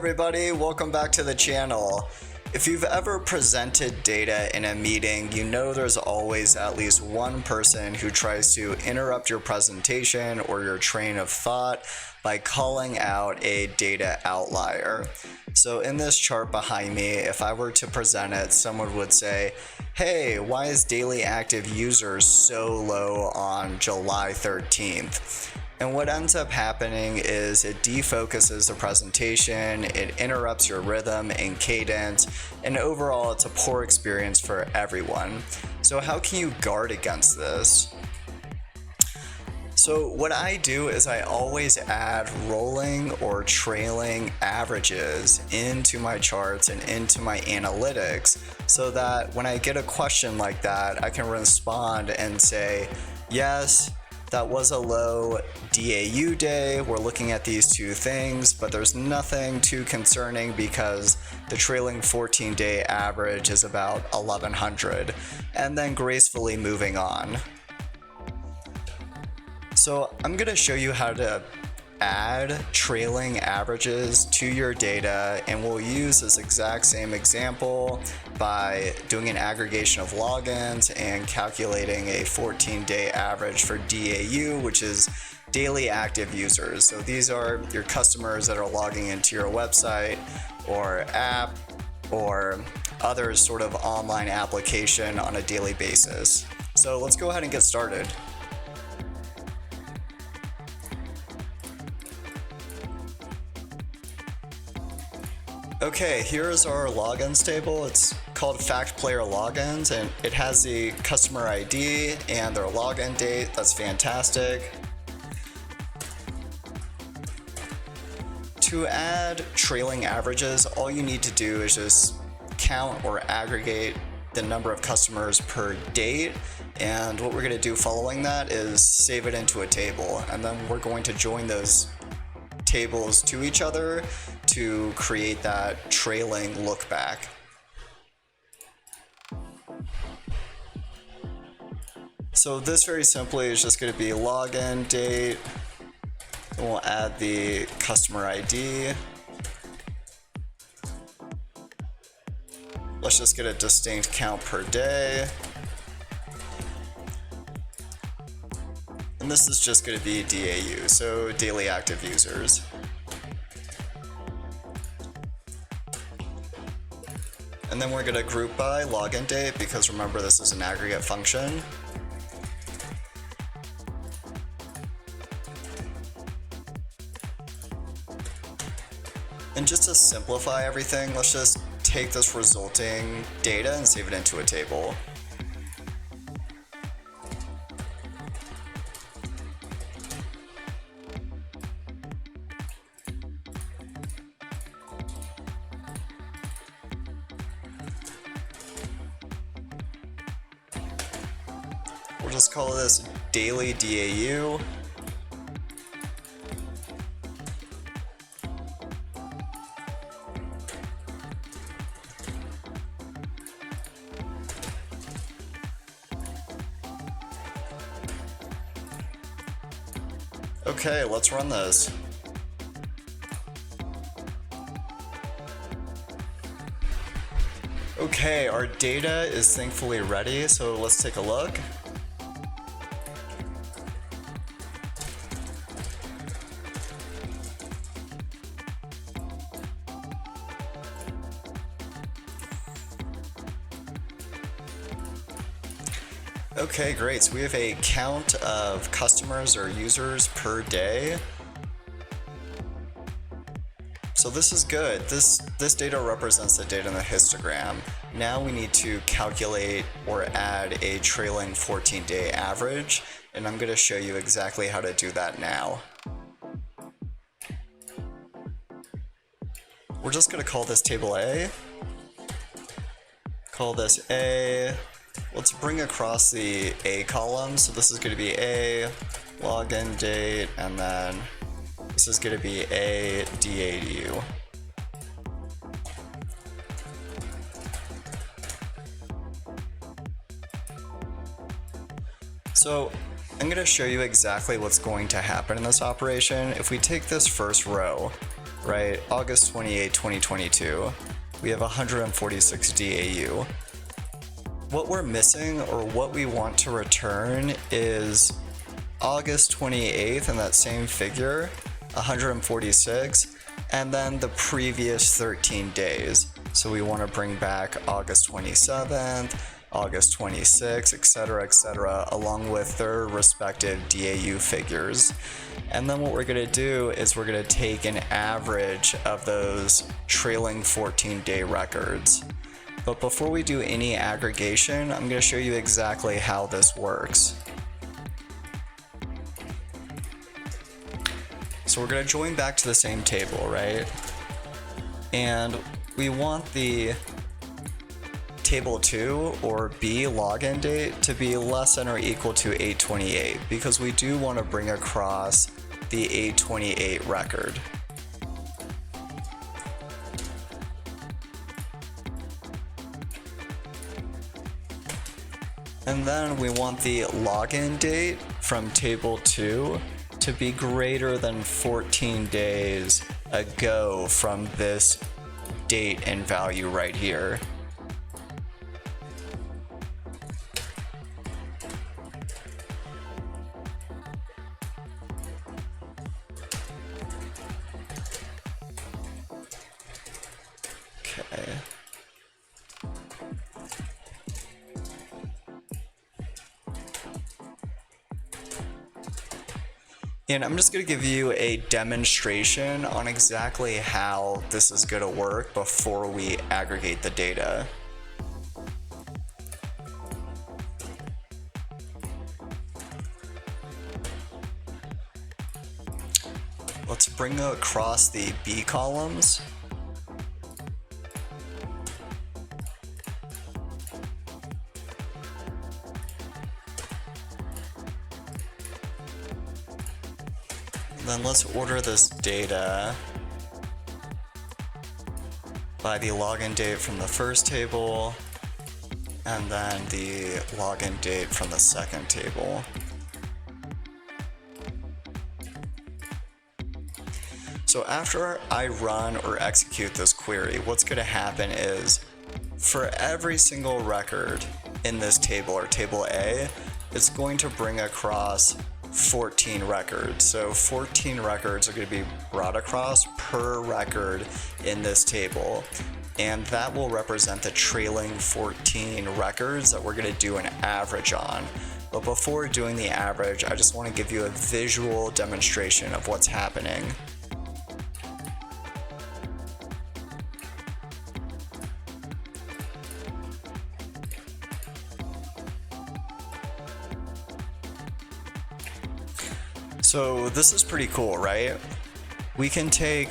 everybody, welcome back to the channel. If you've ever presented data in a meeting, you know there's always at least one person who tries to interrupt your presentation or your train of thought by calling out a data outlier. So in this chart behind me, if I were to present it, someone would say, hey, why is daily active users so low on July 13th? And what ends up happening is it defocuses the presentation, it interrupts your rhythm and cadence, and overall it's a poor experience for everyone. So how can you guard against this? So what I do is I always add rolling or trailing averages into my charts and into my analytics so that when I get a question like that, I can respond and say, yes, that was a low DAU day. We're looking at these two things, but there's nothing too concerning because the trailing 14-day average is about 1100, and then gracefully moving on. So I'm going to show you how to add trailing averages to your data, and we'll use this exact same example by doing an aggregation of logins and calculating a 14-day average for DAU, which is daily active users. So these are your customers that are logging into your website or app or other sort of online application on a daily basis. So let's go ahead and get started. Okay, here's our logins table. It's called Fact Player Logins, and it has the customer ID and their login date. That's fantastic. To add trailing averages, all you need to do is just count or aggregate the number of customers per date. And what we're going to do following that is save it into a table. And then we're going to join those tables to each other to create that trailing look back. So this very simply is just going to be login date, and we'll add the customer ID. Let's just get a distinct count per day. And this is just going to be DAU, so daily active users. And then we're going to group by login date because remember this is an aggregate function. And just to simplify everything, let's just take this resulting data and save it into a table. We'll just call this daily DAU. Okay, let's run this. Okay, our data is thankfully ready, so let's take a look. Okay, great. So we have a count of customers or users per day. So this is good. This data represents the data in the histogram. Now we need to calculate or add a trailing 14-day average, and I'm going to show you exactly how to do that now. We're just going to call this table A. Call this A. Let's bring across the A column. So this is going to be A, login date, and then this is going to be A, DAU. So I'm going to show you exactly what's going to happen in this operation. If we take this first row, right? August 28, 2022, we have 146 DAU. What we're missing, or what we want to return, is August 28th and that same figure, 146, and then the previous 13 days. So we want to bring back August 27th, August 26th, etc., along with their respective DAU figures. And then what we're going to do is we're going to take an average of those trailing 14-day records. But before we do any aggregation, I'm going to show you exactly how this works. So we're going to join back to the same table, right? And we want the table 2, or B, login date to be less than or equal to 828, because we do want to bring across the 828 record. And then we want the login date from table 2 to be greater than 14 days ago from this date and value right here. Okay. And I'm just going to give you a demonstration on exactly how this is going to work before we aggregate the data. Let's bring across the B columns. Then let's order this data by the login date from the first table, and then the login date from the second table. So after I run or execute this query, what's going to happen is for every single record in this table, or table A, it's going to bring across 14 records. So 14 records are going to be brought across per record in this table, and that will represent the trailing 14 records that we're going to do an average on. But before doing the average, I just want to give you a visual demonstration of what's happening. So this is pretty cool, right? We can take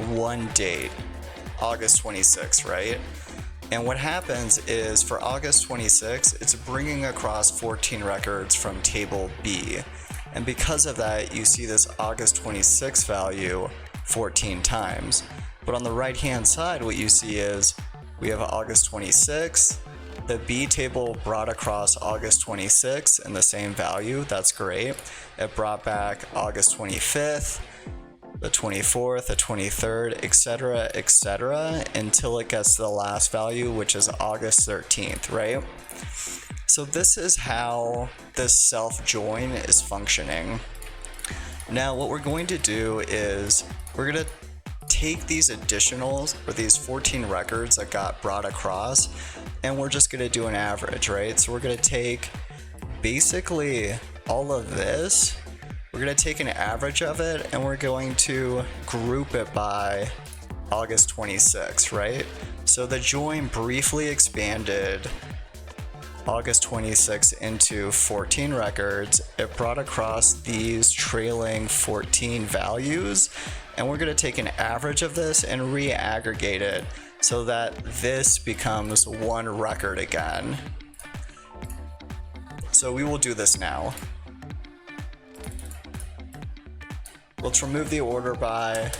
one date, August 26th, right? And what happens is for August 26th, it's bringing across 14 records from table B. And because of that, you see this August 26th value 14 times. But on the right-hand side, what you see is we have August 26th. The B table brought across August 26th and the same value. That's great. It brought back August 25th, the 24th, the 23rd, etc., until it gets to the last value, which is August 13th, right? So this is how this self-join is functioning. Now, what we're going to do is we're going to take these additionals, or these 14 records that got brought across, and we're just going to do an average, right? So we're going to take basically all of this, we're going to take an average of it, and we're going to group it by August 26th, right? So the join briefly expanded August 26th into 14 records. It brought across these trailing 14 values, and we're going to take an average of this and re-aggregate it so that this becomes one record again. So we will do this now. Let's remove the order by.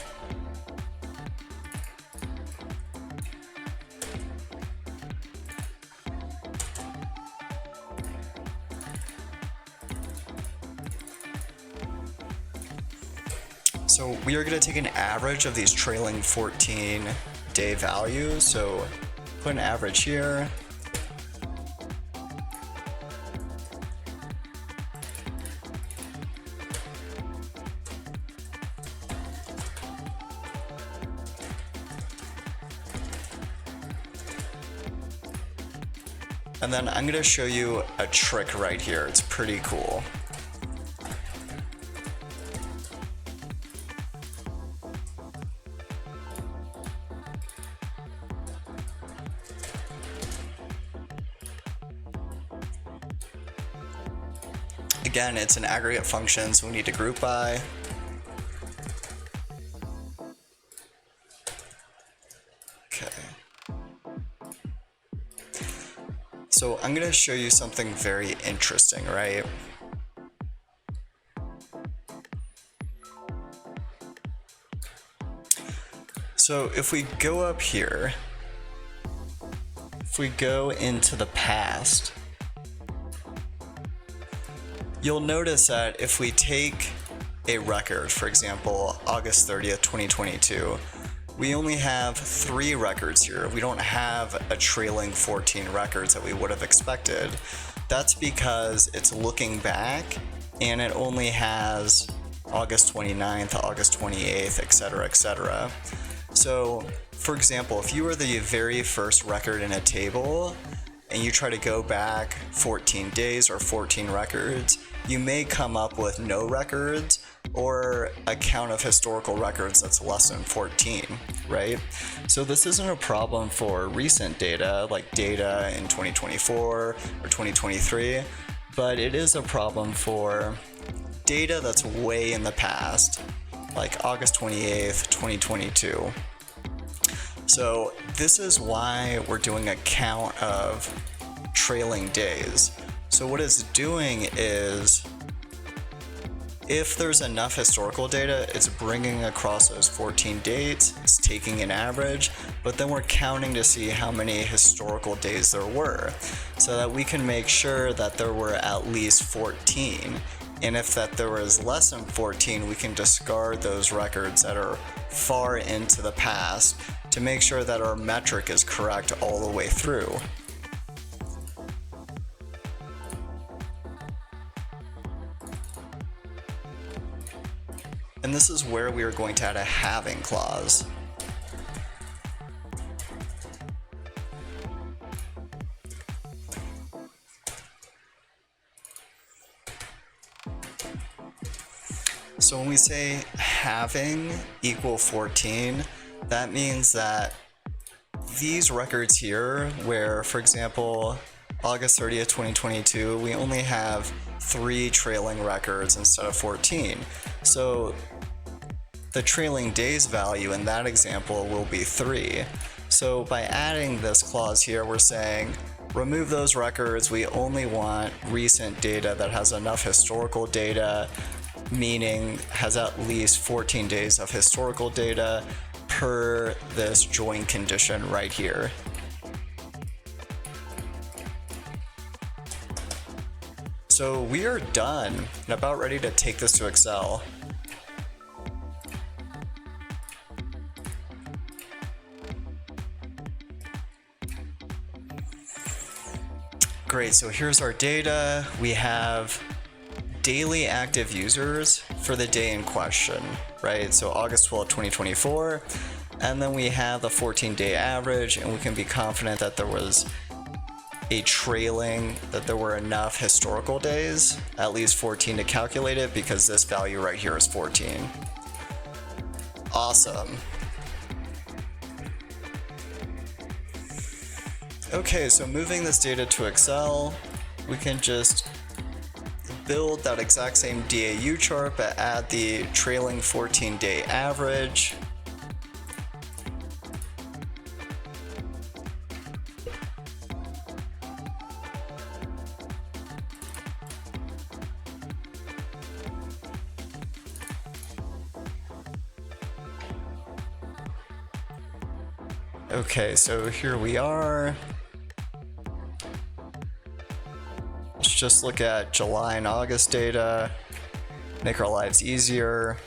So we are going to take an average of these trailing 14-day values. So put an average here. And then I'm going to show you a trick right here. It's pretty cool. Again, it's an aggregate function, so we need to group by. Okay. So I'm going to show you something very interesting, right? So if we go up here, if we go into the past, you'll notice that if we take a record, for example, August 30th, 2022, we only have 3 records here. We don't have a trailing 14 records that we would have expected. That's because it's looking back and it only has August 29th, August 28th, etc., etc. So, for example, if you were the very first record in a table and you try to go back 14 days or 14 records, you may come up with no records or a count of historical records that's less than 14, right? So this isn't a problem for recent data, like data in 2024 or 2023, but it is a problem for data that's way in the past, like August 28th, 2022. So this is why we're doing a count of trailing days. So what it's doing is, if there's enough historical data, it's bringing across those 14 dates, it's taking an average, but then we're counting to see how many historical days there were, so that we can make sure that there were at least 14. And if that there was less than 14, we can discard those records that are far into the past to make sure that our metric is correct all the way through. And this is where we are going to add a halving clause. So when we say halving equal 14, that means that these records here, where, for example, August 30th, 2022, we only have 3 trailing records instead of 14. So the trailing days value in that example will be 3. So by adding this clause here, we're saying remove those records. We only want recent data that has enough historical data, meaning has at least 14 days of historical data per this join condition right here. So we are done and about ready to take this to Excel. Great, so here's our data. We have daily active users for the day in question, right? So August 12th, 2024, and then we have the 14-day average, and we can be confident that there was a trailing, that there were enough historical days, at least 14 to calculate it, because this value right here is 14. Awesome. Okay, so moving this data to Excel, we can just build that exact same DAU chart, but add the trailing 14-day average. Okay, so here we are. Let's just look at July and August data, make our lives easier.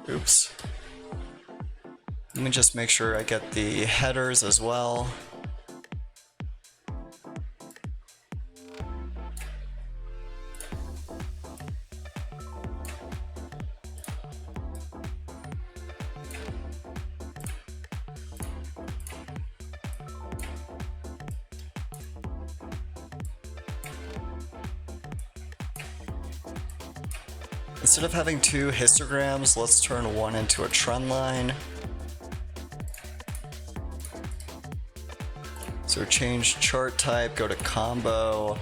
Oops. Let me just make sure I get the headers as well. Instead of having two histograms, let's turn one into a trend line. So change chart type, go to combo.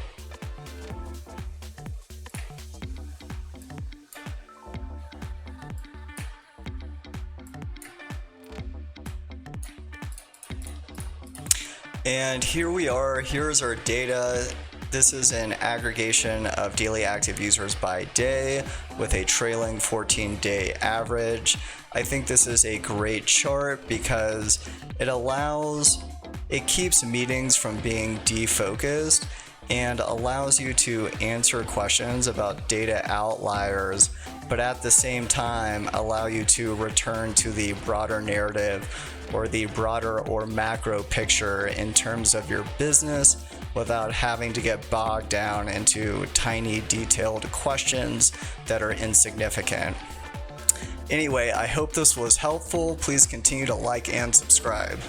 And here we are, here's our data. This is an aggregation of daily active users by day with a trailing 14-day average. I think this is a great chart because it keeps meetings from being defocused and allows you to answer questions about data outliers, but at the same time allow you to return to the broader narrative or the broader or macro picture in terms of your business without having to get bogged down into tiny detailed questions that are insignificant. Anyway, I hope this was helpful. Please continue to like and subscribe.